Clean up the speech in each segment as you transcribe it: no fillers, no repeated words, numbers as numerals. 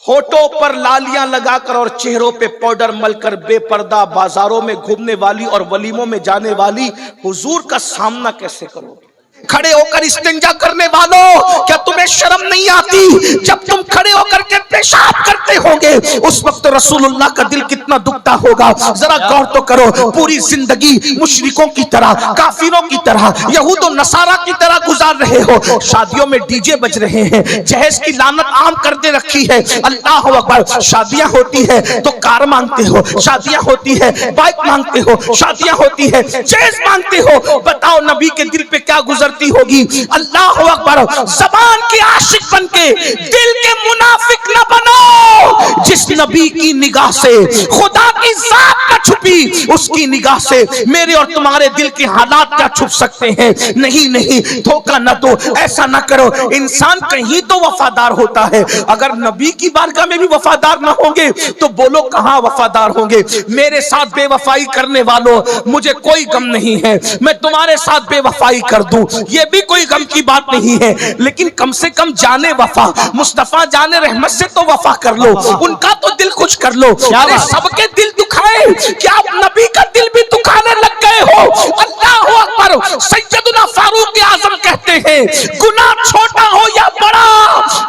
होठों पर लालियां लगाकर और चेहरों पे पाउडर मलकर बेपर्दा बाजारों में घूमने वाली और वलीमों में जाने वाली हुजूर का सामना कैसे करोगे? खड़े होकर इस्तिंजा करने वालों, क्या तुम्हें शर्म नहीं आती? जब तुम खड़े होकर के पेशाब करते होगे उस वक्त रसूलुल्लाह का दिल कितना दुखता होगा। जरा गौर तो करो। पूरी जिंदगी मुशरिकों की तरह, काफिरों की तरह, यहूद और नसारा की तरह गुजार रहे हो। शादियों में डीजे बज रहे हैं, जहेज की लानत आम कर दे रखी है। अल्लाह अकबर। शादियां होती है तो कार मांगते हो, शादियां होती है बाइक मांगते हो, शादियां होती है जहेज मांगते हो। बताओ नबी के दिल पे क्या गुजरती होगी? अल्लाह अकबर। ज़बान के आशिक बनके दिल के मुनाफिक न बनो। जिस नबी की निगाह से खुदा की जात न छुपी, उसकी निगाह से मेरे और तुम्हारे दिल के हालात क्या छुप सकते हैं? नहीं नहीं, धोखा न दो, ऐसा न करो। इंसान कहीं तो वफादार होता है। अगर नबी की बारगाह में भी वफादार न होंगे तो बोलो कहां वफादार होंगे? मेरे साथ बेवफाई करने वालों, मुझे कोई गम नहीं है, मैं तुम्हारे साथ बेवफाई कर दूं, ये भी कोई गम की बात नहीं है। लेकिन कम से कम जाने वफा, मुस्तफा जाने रहमत से तो वफा कर लो, उनका तो दिल कुछ कर लो। अरे सबके दिल दुखाए, क्या आप नबी का दिल भी दुखाने लग गए हो? अल्लाह अकबर। सैयदना फारूक आजम कहते हैं, गुनाह छोटा हो या बड़ा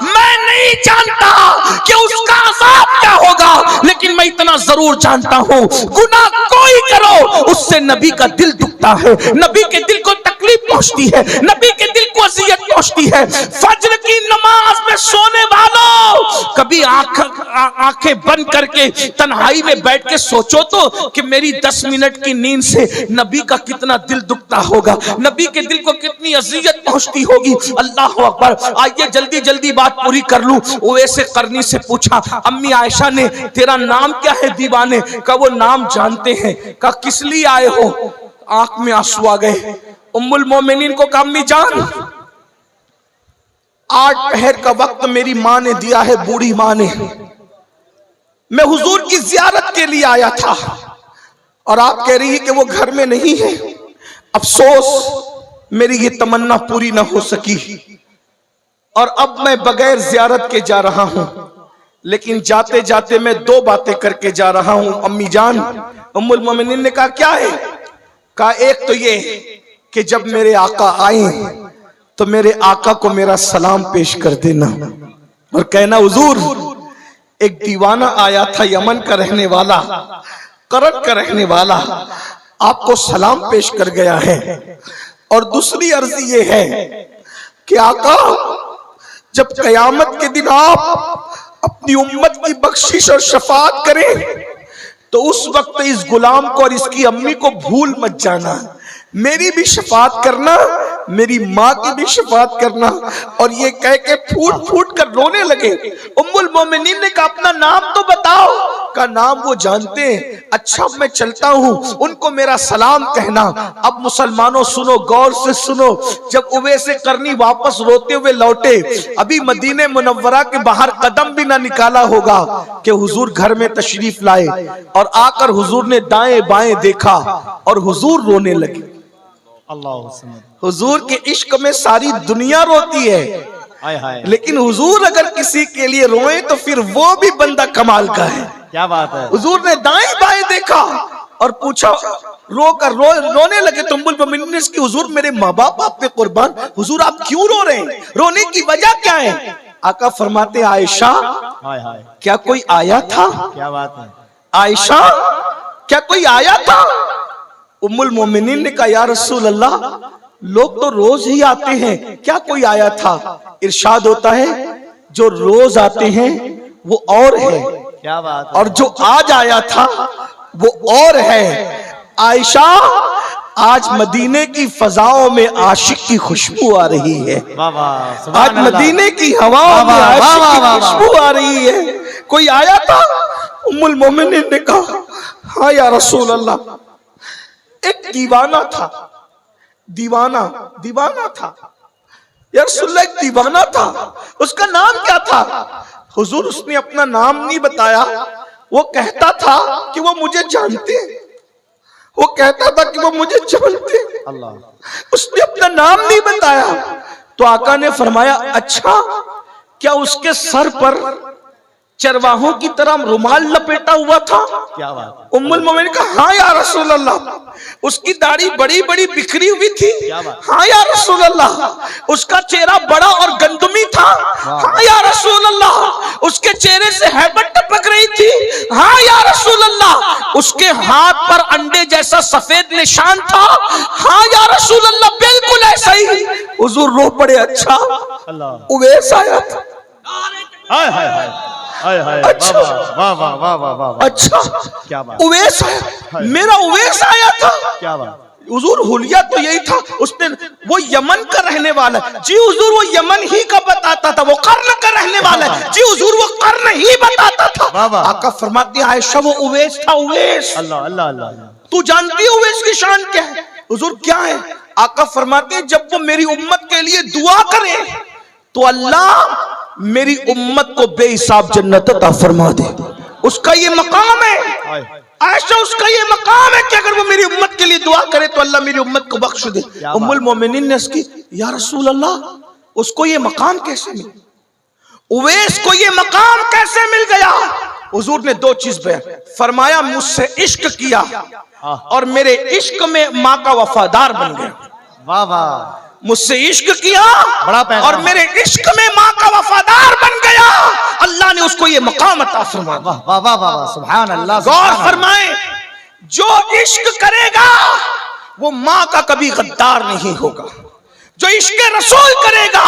मैं नहीं जानता कि उसका अज़ाब क्या होगा, लेकिन मैं इतना जरूर जानता हूं गुनाह कोई करो उससे नबी का दिल दुखता है, नबी के दिल को तकलीफ पहुंचती है, नबी के दिल को अज़ियत पहुंचती है। फज्र की नमाज में सोने वालों, कभी आंखें बंद करके तन्हाई में बैठ के सोचो तो कि मेरी 10 मिनट की नींद से नबी का कितना दिल दुखता होगा, नबी के दिल को कितनी अज़ियत पहुंचती होगी। अल्लाह अकबर। आइए जल्दी जल्दी बात पूरी कर लूं। ओवैसे करनी से पूछा, अम्मी आयशा ने, तेरा नाम क्या है दीवाने? का वो नाम जानते हैं। का किस लिए आए हो? आंख में आंसू आ गए। उम्मुल मोमिनीन को कहा, अम्मी जान, 8 पहर का वक्त मेरी मां ने दिया है, बूढ़ी मां ने। मैं हुजूर की जियारत के लिए आया था और आप कह रही है कि वो घर में नहीं है। अफसोस मेरी ये तमन्ना पूरी ना हो सकी और अब मैं बगैर जियारत के जा रहा हूं। लेकिन जाते जाते मैं 2 बातें करके जा रहा हूं अम्मी जान। उम्मुल मोमिनीन ने कहा, क्या है? कहा, एक तो ये कि जब मेरे आका आए तो मेरे आका को मेरा सलाम पेश कर देना और कहना, हुजूर एक दीवाना आया था, यमन का रहने वाला, करत का रहने वाला, आपको सलाम पेश कर गया है। और दूसरी अर्जी ये है कि आका जब कयामत के दिन आप अपनी उम्मत की बख्शिश और शफाअत करें तो उस वक्त इस गुलाम को और इसकी अम्मी को भूल मत जाना, मेरी भी शफाअत करना, मेरी माँ की भी शफाअत करना। और ये कह के फूट फूट कर रोने लगे। उम्मुल मोमिनीन ने कहा, अपना नाम तो बताओ। का नाम वो जानते हैं। अच्छा मैं चलता हूं, उनको मेरा सलाम कहना। अब मुसलमानों सुनो, गौर से सुनो। जब उवैसे करनी वापस रोते हुए लौटे, अभी मदीने मुनव्वरा के बाहर कदम भी ना निकाला होगा कि हुजूर घर में तशरीफ लाए और आकर हुजूर ने दाएं बाएं देखा और हुजूर रोने लगे। हुजूर के इश्क में सारी दुनिया रोती है, लेकिन हुजूर अगर किसी के लिए रोए तो फिर वो भी बंदा कमाल का है। क्या बात है? हुजूर ने दाएं बाएं देखा और पूछा, रोने लगे। तो उम्मुल मोमिनीन ने की, हुजूर मेरे माँ बाप आप पे कुर्बान, हुजूर आप क्यों रो रहे हैं? रोने की वजह क्या है? आका फरमाते, आयशा क्या कोई आया था? क्या बात है? आयशा क्या कोई आया था? उम्मुल मोमिनीन ने कहा, या रसूल अल्लाह लोग तो रोज ही आते हैं, क्या कोई आया था? इरशाद होता है, जो रोज आते हैं वो और है, क्या बात है? और जो आज आया था वो और है। आयशा आज मदीने की फजाओं में आशिक की खुशबू आ रही है। आज मदीने की हवाओं में आशिक की खुशबू आ रही है। कोई आया था? उम्मुल मोमिनीन ने कहा, हाँ या रसूल अल्लाह, एक दीवाना था। दीवाना था या रसूल अल्लाह, एक दीवाना था। उसका नाम क्या था? हुजूर उसने अपना नाम नहीं बताया। वो कहता था कि वो मुझे जानते, वो कहता था कि वो मुझे जानते। अल्लाह। उसने अपना नाम नहीं बताया। तो आका ने फरमाया, अच्छा क्या उसके सर पर चरवाहों की तरह रुमाल लपेटा हुआ था। क्या बात उम्मुल मोमिनीन कहा हाँ या रसूल अल्लाह। उसकी दाढ़ी बड़ी बड़ी बिखरी हुई थी। क्या बात? हाँ या रसूल अल्लाह। उसका चेहरा बड़ा और गंदमी था। हाँ या रसूल अल्लाह। उसके चेहरे से हैबत टपक रही थी। हाँ या रसूल अल्लाह। उसके हाथ पर अंडे जैसा सफेद निशान था। हाँ या रसूल अल्लाह, बिल्कुल ऐसा ही। हुजूर रो पड़े। अच्छा अल्लाह। उवैस आया था। हाय हाय हाय हाय हाय। अच्छा। वाह वाह वाह वाह वाह। अच्छा क्या बात। उवैस आया, मेरा उवैस आया था। क्या बात। हुजूर हुलिया तो यही था। उसने वो यमन का रहने वाला है। जी हुजूर वो यमन ही का बताता था। वो कर्न का रहने वाला है। जी हुजूर वो कर्न ही बताता था। आका फरमाती आयशा वो उवैस था। उवैस। अल्लाह अल्लाह अल्लाह। तू जानती है उवैस की शान क्या है? हुजूर क्या है? आका फरमाते हैं जब वो मेरी उम्मत के लिए दुआ करे तो अल्लाह मेरी उम्मत को बेहिसाब जन्नत अता फरमा दे। उसका ये मकाम है आयशा, उसका ये मकाम है कि अगर वो मेरी उम्मत के लिए दुआ करे तो अल्लाह मेरी उम्मत को बख्श दे। उम्मुल मोमिनीन ने उसकी या रसूल अल्लाह उसको ये मकाम कैसे मिला? उवैस को ये मकाम कैसे मिल गया? हुजूर ने दो चीज बयान फरमाया, मुझसे इश्क किया और मेरे इश्क में माँ का वफादार बन गया। वाह वाह। मुझसे इश्क किया बड़ा पैगाम। और मेरे इश्क में माँ का वफादार बन गया। अल्लाह ने उसको ये मकाम अता फरमाया। वाह वाह वाह वाह। सुभान अल्लाह। गौर फरमाए, जो इश्क करेगा वो माँ का कभी गद्दार नहीं होगा। जो इश्क रसूल करेगा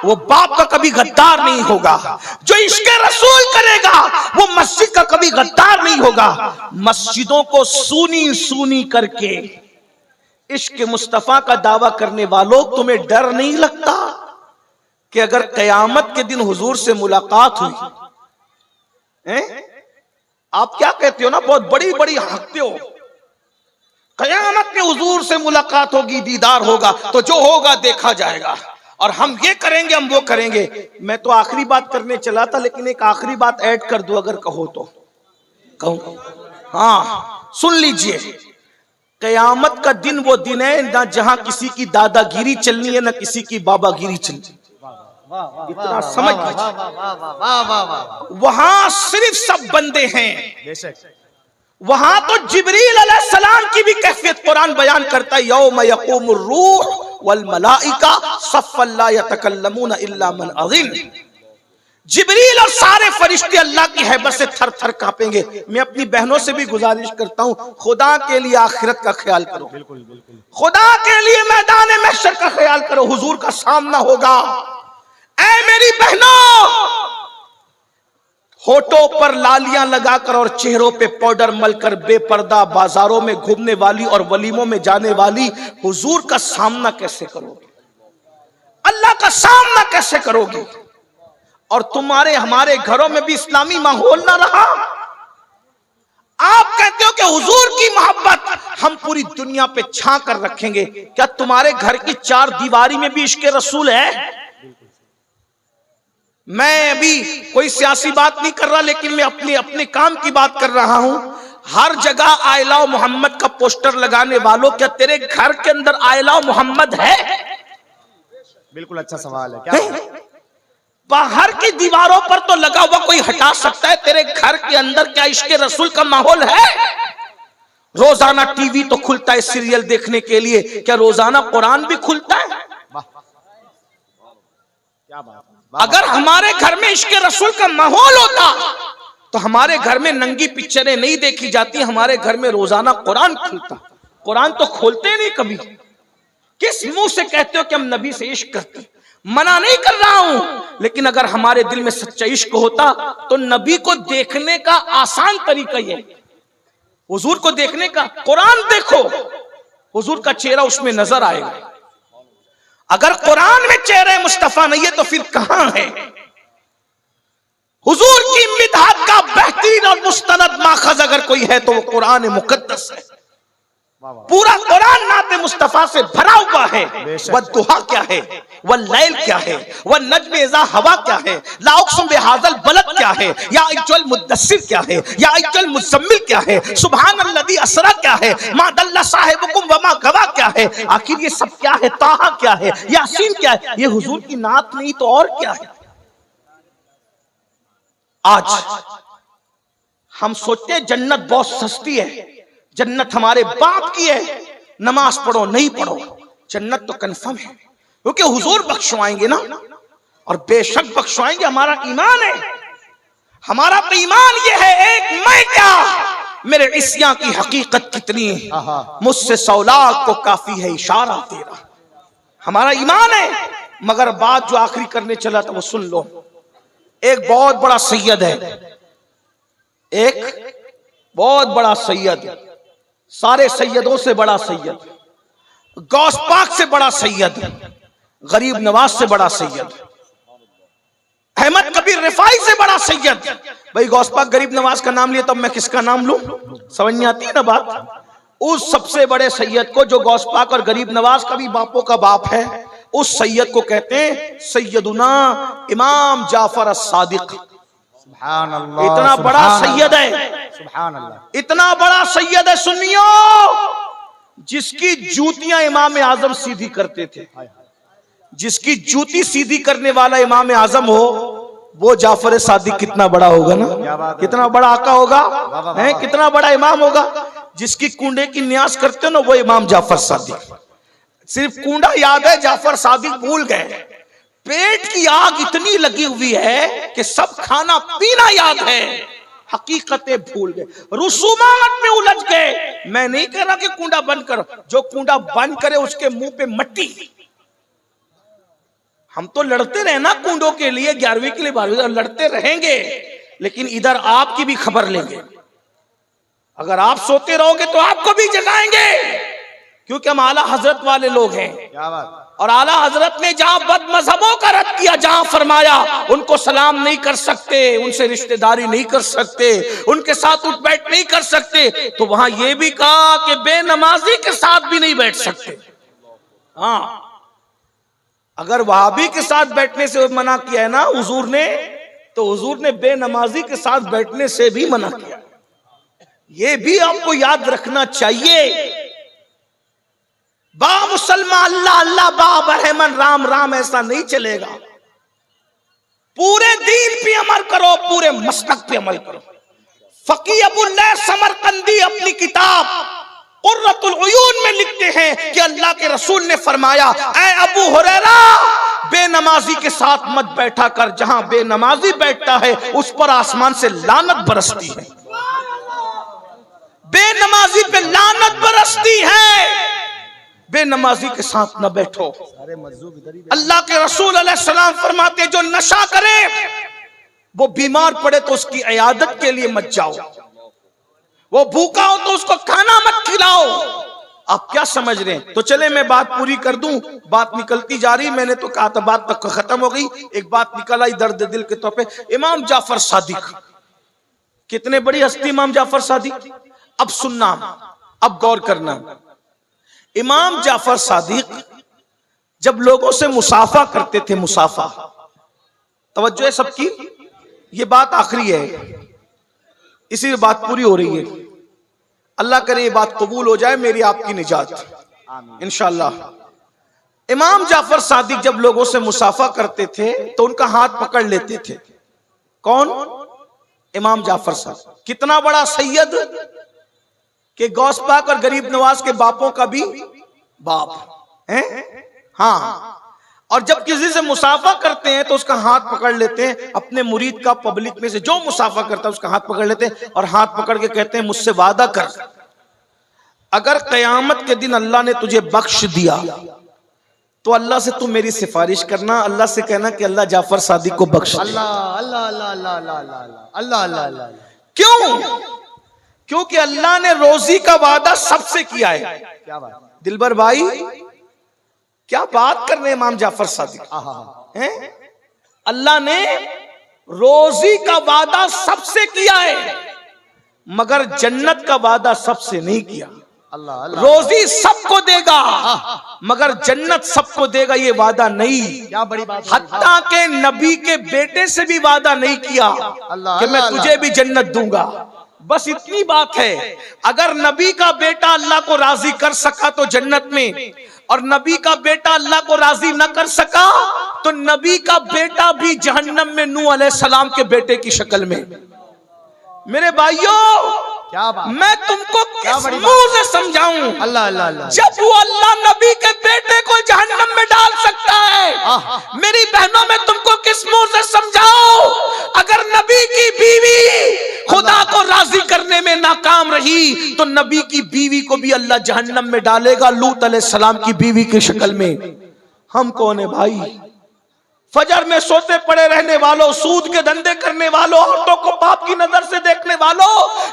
वो बाप का कभी गद्दार नहीं होगा। जो इश्क रसूल करेगा वो मस्जिद का कभी गद्दार नहीं होगा। मस्जिदों को सूनी सूनी करके इश्क मुस्तफा का दावा करने वालों, तुम्हें डर नहीं लगता कि अगर कयामत के दिन हुजूर से मुलाकात हुई, आप क्या कहते हो ना, बहुत बड़ी बड़ी हंसते हो, कयामत में हुजूर से मुलाकात होगी, दीदार होगा, तो जो होगा देखा जाएगा और हम ये करेंगे हम वो करेंगे। मैं तो आखिरी बात करने चला था, लेकिन एक आखिरी बात ऐड कर दूं अगर कहो तो कहूं। हाँ सुन लीजिए, कयामत का दिन वो दिन है ना जहां किसी की दादागिरी चलनी है ना किसी की बाबागिरी चलनी। इतना समझ लीजिए, वहां सिर्फ सब बंदे हैं। वहां तो जिब्रील अलैहिस्सलाम की भी कैफियत कुरान बयान करता है, यौम यक़ूमुर रूह वल मलाइका सफ़्फ़न ला यतकल्लमूना इल्ला मन अज़िन। जिब्रील और सारे फरिश्ते अल्लाह की हैबत से थर थर कांपेंगे। मैं अपनी बहनों से भी गुजारिश करता हूं, खुदा के लिए आखिरत का ख्याल करो। बिल्कुल बिल्कुल। खुदा के लिए मैदान महशर का ख्याल करो। हुजूर का सामना होगा। ऐ मेरी बहनों, होठों पर लालियां लगाकर और चेहरों पे पाउडर मलकर बेपर्दा बाजारों में घूमने वाली और वलीमों में जाने वाली हुजूर का सामना कैसे करोगे? अल्लाह का सामना कैसे करोगे? और तुम्हारे हमारे घरों में भी इस्लामी माहौल ना रहा। आप कहते हो कि हुजूर की मोहब्बत हम पूरी दुनिया पे छा कर रखेंगे। क्या तुम्हारे घर की चार दीवारी में भी इश्क रसूल है? मैं अभी कोई सियासी बात नहीं कर रहा, लेकिन मैं अपने काम की बात कर रहा हूं। हर जगह आई लव मोहम्मद का पोस्टर लगाने वालों, क्या तेरे घर के अंदर आई लव मोहम्मद है? बिल्कुल अच्छा सवाल है। क्या बाहर की दीवारों पर तो लगा हुआ कोई हटा सकता है, तेरे घर के अंदर क्या इश्क रसूल का माहौल है? रोजाना टीवी तो खुलता है सीरियल देखने के लिए, क्या रोजाना कुरान भी खुलता है? क्या बात। अगर हमारे घर में इश्क रसूल का माहौल होता तो हमारे घर में नंगी पिक्चरें नहीं देखी जाती, हमारे घर में रोजाना कुरान खुलता। कुरान तो खोलते नहीं कभी। किस मुंह से कहते हो कि हम नबी से इश्क करते? मना नहीं कर रहा हूं, लेकिन अगर हमारे दिल में सच्चा इश्क होता तो नबी को देखने का आसान तरीका ये, हुजूर को देखने का कुरान देखो, हुजूर का चेहरा उसमें नजर आएगा। अगर कुरान में चेहरा मुस्तफा नहीं है तो फिर कहां है? हुजूर की मिदहत का बेहतरीन और मुस्तनद माखज अगर कोई है तो वो कुरान मुकद्दस है। पूरा कुरान नाते मुस्तफा से भरा हुआ है। वह दुहा क्या है, वह लैल क्या है, वह नज्म इज़ा हवा क्या है, ला उक़्सिम बिहाज़ल बलद क्या है, या अय्युहल मुद्दस्सिर क्या है, या अय्युहल मुज़म्मिल क्या है, सुब्हानल्लज़ी अस्रा क्या है, मा दल्ला साहिबुकुम व मा गवा क्या है, आखिर ये सब क्या है? ताहा क्या है, यासीन क्या है? ये हुजूर की नात नहीं तो और क्या है? आज हम सोचते हैं जन्नत बहुत सस्ती है, जन्नत हमारे बाप की है, नमाज पढ़ो नहीं पढ़ो, जन्नत तो कंफर्म है क्योंकि हुजूर बख्शवाएंगे ना, और बेशक बख्शवाएंगे। हमारा ईमान है, हमारा तो ईमान ये है, एक मैं क्या मेरे इस्यां की हकीकत कितनी है, मुझसे 100 लाख को काफी है इशारा तेरा। हमारा ईमान है। मगर बात जो आखिरी करने चला था वो सुन लो। एक बहुत बड़ा सैयद है, एक बहुत बड़ा सैयद, सारे सैयदों से बड़ा सैयद, गौस पाक से बड़ा सैयद, गरीब नवाज से बड़ा सैयद, अहमद कबीर रिफाई से बड़ा सैयद। भाई गौस पाक गरीब नवाज का नाम लिया तब मैं किसका नाम लूं? समझ में आती है ना बात? उस सबसे बड़े सैयद को जो गौस पाक और गरीब नवाज का भी बापों का बाप है, उस सैयद को कहते हैं सैयदुना इमाम जाफर as-सादिक। सुभान अल्लाह, इतना बड़ा सैयद है, सुभान अल्लाह, इतना बड़ा सैयद है सुनियो, जिसकी जूतियां इमाम आजम सीधी करते थे। जिसकी जूती सीधी करने वाला इमाम आजम हो, वो जाफर सादिक कितना बड़ा होगा ना, कितना बड़ा आका होगा, है कितना बड़ा इमाम होगा। जिसकी कुंडे की न्यास करते हो ना, वो इमाम जाफर सादिक। सिर्फ कुंडा याद है, जाफर सादिक भूल गए। पेट की आग इतनी लगी हुई है कि सब खाना पीना याद है, हकीकतें भूल गए, रुसूमात में उलझ गए। मैं नहीं कह रहा कि कुंडा बंद करो, जो कुंडा बंद करे उसके मुंह पे मट्टी। हम तो लड़ते रहे ना कुंडों के लिए, 11वीं के लिए 12वीं लड़ते रहेंगे, लेकिन इधर आपकी भी खबर लेंगे। अगर आप सोते रहोगे तो आपको भी जगाएंगे, क्योंकि हम आला हजरत वाले लोग हैं। क्या बात। और आला हजरत ने जहां बद मजहबों का रद्द किया, जहां फरमाया उनको सलाम नहीं कर सकते, उनसे रिश्तेदारी नहीं कर सकते, उनके साथ उठ बैठ नहीं कर सकते, तो वहां यह भी कहा कि बेनमाजी के साथ भी नहीं बैठ सकते। हाँ, अगर वहाबी के साथ बैठने से मना किया है ना हुजूर ने, तो हुजूर ने बेनमाजी के साथ बैठने से भी मना किया। ये भी आपको याद रखना चाहिए। बा मुसलमान अल्लाह अल्लाह, बा रहमान राम राम, ऐसा नहीं चलेगा। पूरे दीन पे अमल करो, पूरे मसलक पे अमल करो। फकी अबुल्लाह समरकंदी अपनी किताब कुर्रतुल उयून में लिखते हैं कि अल्लाह के रसूल ने फरमाया, ऐ अबू हुरैरा, बेनमाजी के साथ मत बैठा कर, जहां बेनमाजी बैठता है उस पर आसमान से लानत बरसती है। बेनमाजी पे लानत बरसती है, बेनमाजी के साथ न बैठो। अल्लाह के रसूल अलैहिस्सलाम फरमाते, जो नशा करे वो बीमार पड़े तो उसकी इयादत के लिए मत जाओ, वो भूखा हो तो उसको खाना मत खिलाओ। आप क्या समझ रहे हैं? तो चले मैं बात पूरी कर दूं, बात निकलती जा रही, मैंने तो कहा था बात तक खत्म हो गई, एक बात निकल आई दर्द दिल के तौर पे। इमाम जाफर सादिक, कितने बड़ी हस्ती इमाम जाफर सादिक। अब सुनना, अब गौर करना। इमाम जाफर सादिक जब लोगों से मुसाफा करते थे, मुसाफा, तवज्जो है सबकी, ये बात आखिरी है, इसी में बात पूरी हो रही है। अल्लाह करे ये बात कबूल हो जाए, मेरी आपकी निजात इंशाअल्लाह। इमाम जाफर सादिक जब लोगों से मुसाफा करते थे तो उनका हाथ पकड़ लेते थे। कौन? इमाम जाफर सादिक। कितना बड़ा सैयद कि गौस पाक और गरीब नवाज के बापों का भी बाप है। हाँ, और जब किसी से मुसाफा करते हैं तो उसका हाथ पकड़ लेते हैं, अपने मुरीद का, पब्लिक में से जो मुसाफा करता है उसका हाथ पकड़ लेते हैं और हाथ पकड़ के कहते हैं, मुझसे वादा कर, अगर कयामत के दिन अल्लाह ने तुझे बख्श दिया तो अल्लाह से तू मेरी सिफारिश करना, अल्लाह से कहना कि अल्लाह जाफर सादिक को बख्श। अल्लाह अल्लाह अल्लाह अल्लाह अल्लाह अल्लाह अल्लाह। क्यों? क्योंकि अल्लाह ने रोजी का वादा सबसे किया है। क्या बात दिलबर भाई, क्या बात कर रहे हैं इमाम जाफर सादिक हैं? अल्लाह ने रोजी का वादा सबसे किया है, मगर जन्नत का वादा सबसे नहीं किया। रोजी सबको देगा मगर जन्नत सबको देगा, ये वादा नहीं। क्या बड़ी बात। हत्ता के नबी के बेटे से भी वादा नहीं किया कि मैं तुझे भी जन्नत दूंगा। बस इतनी बात है। अगर नबी का बेटा अल्लाह को राजी कर सका तो जन्नत में, और नबी का बेटा अल्लाह को राजी न कर सका तो नबी का बेटा भी जहन्नम में नूह अलैहिस्सलाम के बेटे की शक्ल में। मेरे भाइयों, क्या बात, मैं तुमको किस मुंह से समझाऊं? अल्लाह अल्लाह अल्लाह, जब वो अल्लाह नबी के बेटे को जहन्नम में डाल सकता है। मेरी बहनों, में तुमको किस मुंह से समझाऊं? अगर नबी की बीवी खुदा को राजी करने में नाकाम रही तो नबी की बीवी को भी अल्लाह जहन्नम में डालेगा, लूत अलैहिस्सलाम की बीवी की शक्ल में। हम कौन है भाई? फजर में सोते पड़े रहने वालों, सूद के धंधे करने वालों, औरतों को पाप की नजर से देखने वालों,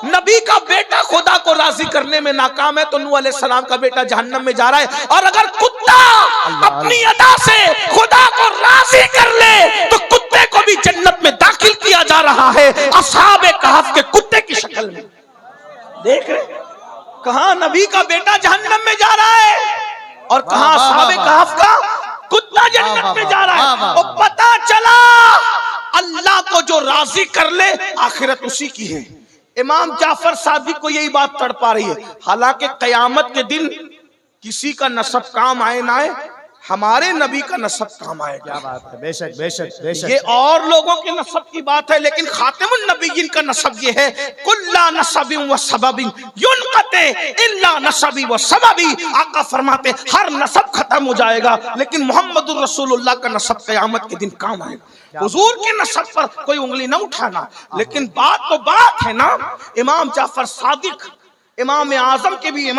नबी का बेटा खुदा को राजी करने में नाकाम है तो नूह अलैहिस्सलाम का बेटा जहन्नम में जा रहा है। और अगर कुत्ता अपनी अदा से खुदा को राजी कर ले तो कुत्ते को भी जन्नत में दाखिल किया जा रहा है, असहाबे कहफ के कुत्ते की शक्ल में। देख रहे कहां नबी का बेटा जहन्नम में जा रहा है और कहां असहाबे कहफ का कुत्ता जन्नत में जा रहा है। और पता चला अल्लाह को जो राजी कर ले आखिरत उसी की है। इमाम जाफर सादिक को यही बात तड़पा रही है। हालांकि कयामत के दिन किसी का नसब काम आए ना आए, हमारे नबी का नसब काम आएगा। क्या बात है, बेशक बेशक बेशक। ये और लोगों के नसब की बात है, लेकिन खातिमुन नबीयीन का नसब ये है, कुल्ला नसबिन व सबबिन युनक़ते इल्ला नसबी व सबबी। आका फरमाते हर नसब खत्म हो जाएगा लेकिन मोहम्मदुर रसूलुल्लाह का नसब क़यामत के दिन काम आएगा। हुजूर के नसब पर कोई उंगली न उठाना, लेकिन बात तो बात है ना। इमाम जाफर सादिक, इमाम आजम के भी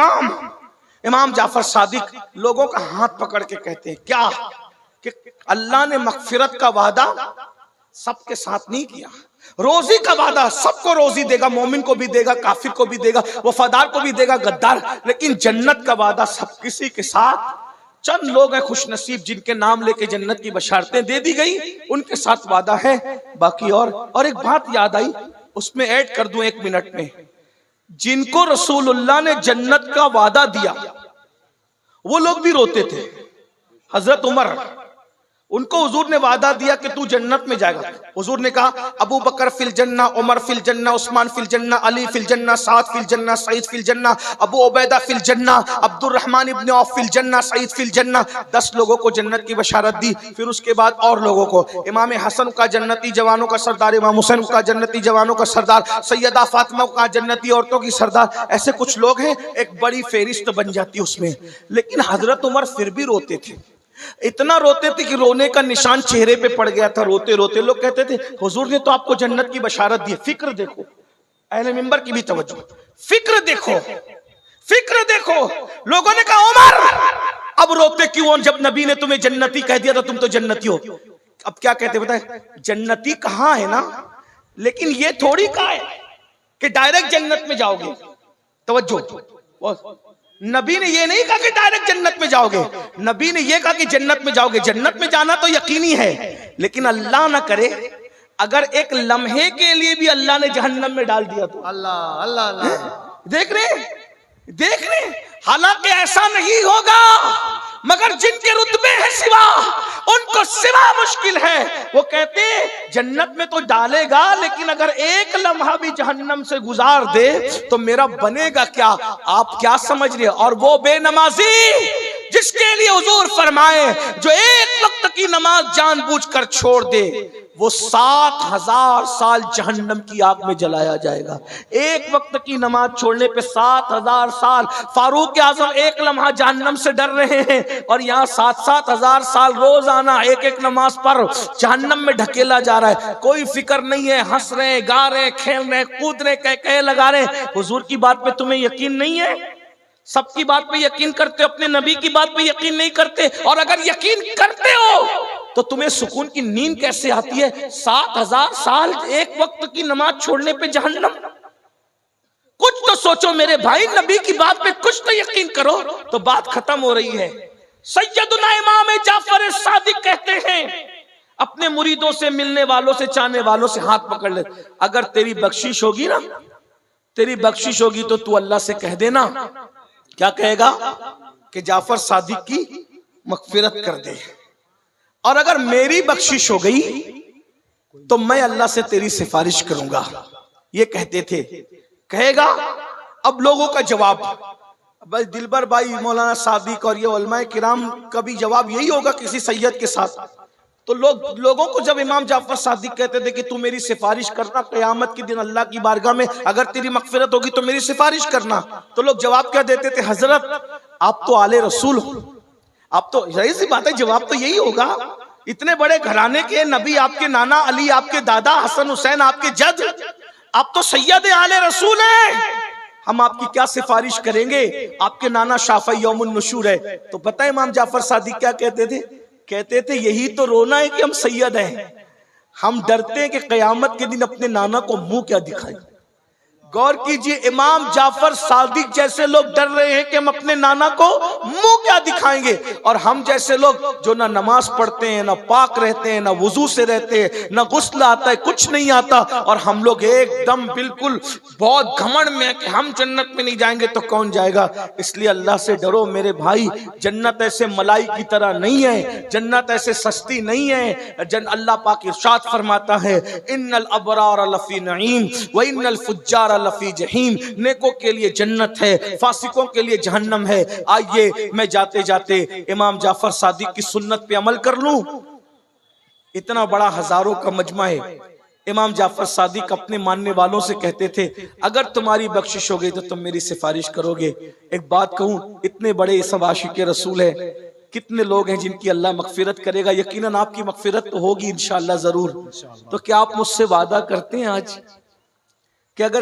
इमाम जाफर सादिक लोगों का हाथ पकड़ के कहते हैं क्या कि अल्लाह ने मगफिरत का वादा सबके साथ नहीं किया, रोजी का वादा सबको रोजी देगा, मोमिन को भी देगा, काफिर को भी देगा, वफादार को भी देगा, गद्दार, लेकिन जन्नत का वादा सब किसी के साथ चंद लोग हैं खुशनसीब जिनके नाम लेके जन्नत की बशारतें दे दी गई, उनके साथ वादा है। बाकी और एक बात याद आई, उसमें ऐड कर दूं 1 मिनट में। जिनको रसूलुल्लाह ने जन्नत का वादा दिया वो लोग भी रोते थे। हजरत उमर, उनको हुजूर ने वादा दिया कि तू जन्नत में जाएगा। हुजूर ने कहा अबू बकर फिल जन्ना, उमर फिल जन्ना, उस्मान फिल जन्ना, अली फिल जन्ना, साद फिल जन्ना, सईद फिल जन्ना, अबू उबैदा फिल जन्ना, अब्दुर्रहमान इब्न औफ फिल जन्ना, सईद फिल जन्ना। 10 लोगों को जन्नत की बशारत दी। फिर उसके बाद और लोगों को, इमाम हसन का जन्नती जवानों का सरदार, इमाम हुसैन का जन्नती जवानों का सरदार, सैयदा फातिमा का जन्नती औरतों की सरदार, ऐसे कुछ लोग हैं। एक बड़ी फेरिस्त बन जाती है उसमें। लेकिन हजरत उमर फिर भी रोते थे, इतना रोते थे कि रोने का निशान चेहरे पे पड़ गया था। रोते रोते लोग कहते थे हुजूर ने तो आपको जन्नत की बशारत दी। फिक्र देखो, अहले मिंबर की भी तवज्जो, फिक्र देखो, फिक्र देखो। लोगों ने कहा उमर अब रोते क्यों, जब नबी ने तुम्हें जन्नती कह दिया तो तुम तो जन्नती हो। अब क्या कहते बताए, जन्नती कहां है ना, लेकिन ये थोड़ी कहा है कि डायरेक्ट जन्नत में जाओगे। तवज्जो, नबी ने ये नहीं कहा कि डायरेक्ट जन्नत में जाओगे, नबी ने ये कहा कि जन्नत में जाओगे। जन्नत में जाना तो यकीनी है, लेकिन अल्लाह ना करे अगर एक लम्हे के लिए भी अल्लाह ने जहन्नम में डाल दिया तो। अल्लाह अल्लाह अल्लाह, देख रहे हालांकि ऐसा नहीं होगा, मगर जिनके रुतबे हैं सिवा, उनको सिवा मुश्किल है। वो कहते जन्नत में तो डालेगा, लेकिन अगर एक लम्हा भी जहन्नम से गुजार दे तो मेरा बनेगा क्या। आप क्या समझ रहे। और वो बेनमाजी जिसके लिए हुजूर फरमाए जो एक वक्त की नमाज जानबूझकर छोड़ दे वो 7000 साल जहन्नम की आग में जलाया जाएगा। एक वक्त की नमाज छोड़ने पे 7000 साल। फारूक आजम एक लम्हा जहन्नम से डर रहे हैं और यहाँ 7-7 साल रोजाना एक एक नमाज पर जहन्नम में ढकेला जा रहा है। कोई फिक्र नहीं है, हंस रहे, गा रहे, खेल रहे, कूद रहे, कह लगा रहे। हुजूर की बात पे तुम्हें यकीन नहीं है, सबकी बात पे यकीन करते हो, अपने नबी की बात पे यकीन नहीं करते। और अगर यकीन करते हो तो तुम्हें सुकून की नींद कैसे आती है। 7000 साल एक वक्त की नमाज छोड़ने पे जहन्नम। कुछ तो सोचो मेरे भाई, नबी की बात पे कुछ तो यकीन करो। तो बात खत्म हो रही है। सैयदुना इमाम जाफर सादिक कहते हैं अपने मुरीदों से, मिलने वालों से, चाहने वालों से हाथ पकड़ ले, अगर तेरी बख्शिश होगी ना, तेरी बख्शिश होगी तो तू अल्लाह से कह देना। क्या कहेगा कि जाफर सादिक की मगफिरत कर दे, और अगर मेरी बख्शिश हो गई तो मैं अल्लाह से तेरी सिफारिश करूंगा। ये कहते थे। कहेगा अब लोगों का जवाब, बस दिलबर भाई, मौलाना सादिक और ये उलमाए किराम का भी जवाब यही होगा किसी सैयद के साथ। तो लोगों को जब इमाम जाफर सादिक कहते थे कि तू मेरी सिफारिश करना क़यामत के दिन अल्लाह की बारगाह में, अगर तेरी मगफिरत होगी तो मेरी सिफारिश करना, तो लोग जवाब क्या देते थे? हजरत आप तो आले रसूल हो। आप तो, यही सी बात है, जवाब तो यही होगा। इतने बड़े घराने के नबी, आपके नाना अली, आपके दादा हसन हुसैन, आपके जद, आप तो सैयद आले रसूल हैं, हम आपकी क्या सिफारिश करेंगे? आपके नाना शाफी यौमुन नुशूर है। तो पता है इमाम जाफर सादिक क्या कहते थे? कहते थे यही तो रोना है कि हम सैयद हैं, हम डरते हैं कि क़यामत के दिन अपने नाना को मुंह क्या दिखाएं। गौर कीजिए, इमाम जाफर सादिक जैसे लोग डर रहे हैं कि हम अपने नाना को मुंह क्या दिखाएंगे, और हम जैसे लोग जो ना नमाज पढ़ते हैं, ना पाक रहते हैं, ना वुजू से रहते हैं, ना गुस्ल आता है, कुछ नहीं आता, और हम लोग एकदम बिल्कुल बहुत घमंड में है कि हम जन्नत में नहीं जाएंगे तो कौन जाएगा। इसलिए अल्लाह से डरो मेरे भाई, जन्नत ऐसे मलाई की तरह नहीं है, जन्नत ऐसे सस्ती नहीं है। अल्लाह पाक इरशाद फरमाता है, इन्नल अबरार लफी नईम व इन्नल फुज्जार लफी जहीम। नेकों के लिए जन्नत है, फासिकों के लिए जहन्नम है। आइए मैं जाते जाते इमाम जाफर सादिक की सुन्नत पे अमल कर लूं। इतना बड़ा हजारों का मजमा है। इमाम जाफर सादिक अपने मानने वालों से कहते थे, अगर तुम्हारी बख्शिश हो गई तो तुम मेरी सिफारिश करोगे। एक बात कहूं, इतने बड़े सब आशिक़े रसूल है, कितने लोग हैं जिनकी अल्लाह मगफिरत करेगा? यकीनन आपकी मगफिरत तो होगी इंशाअल्लाह जरूर। तो क्या आप मुझसे वादा करते हैं आज कि अगर